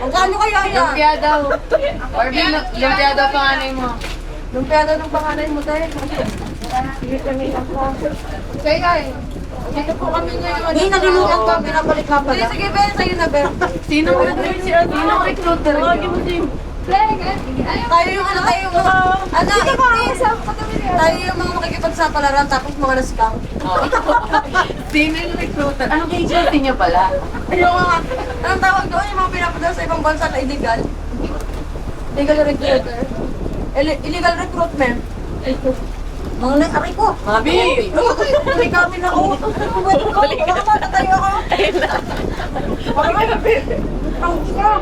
Magkano kaya yan? Lumpia daw. Barbie, lumpia daw panganay mo. Lumpiada ng pangalan mo, tayo. Kaya eh. Dito po kami ngayon. Hindi, nalimutan ko. Pinabalik ka pala. Sige, Ben. Sa'yo na, Ben. Sinong recruiter? Tayo yung ano, tayo yung mga... Ano, tayo yung mga makikipagsapalaran tapos mga na-scam. Sino yung recruiter? Anong agency niya pala? Yung mga... Anong tawag doon? Yung mga pinapadala sa ibang bansa na illegal. Illegal recruiter. Illegal recruitment. Mga na-aray ko. Mabi! Hindi kami na ako. Baka tayo ako. Baka may napit. Ang scam.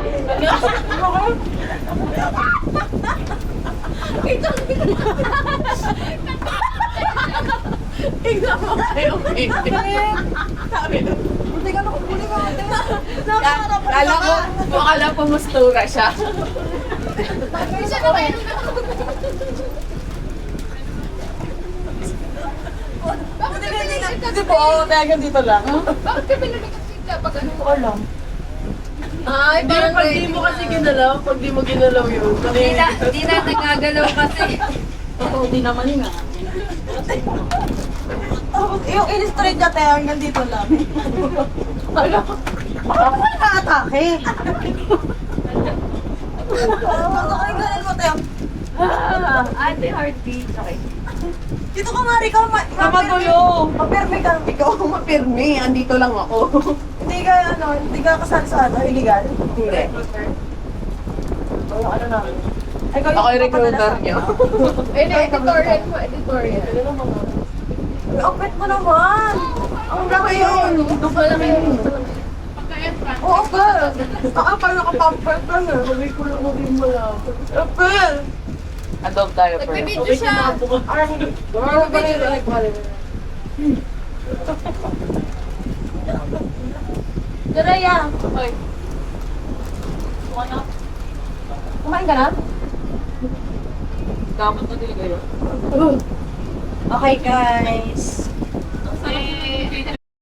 Tignan mo kayo, baby. Hindi ka nakupuli ka. Akala ko mustura siya. Hindi po, tayagan dito lang. Bakit ka pinagkakasita pag ano mo alam? Ay, Pero pag di mo kasi ginalaw, pag di mo ginalaw yun, Hindi na nagagalaw kasi. Oo, di naman yun ah. Yung illustrate niya tayo hanggang dito lang. Ako nakatake. Ay, ganun mo tayo. Ate heartbeat. Okay. Dito ka nga, ikaw. magulo. Mapirme ka. Ikaw ang mapirme, andito lang ako. Hindi ka kasali sa ano, illegal. Hindi. Ano na. Ako yung recruiter niyo. Editorial mo, editorial. Opet mo naman. Ang laki yun. Doon pa lang yun. Oo, girl. Baka pa nakapamper ka na. Sabi ko lang maging malapit. Apel. Adopt tayo first. Okay, siya. Ano ba yun? Jaraya. Ay. Kumain ka na? Dapat na din kayo. Okay, guys. Kasi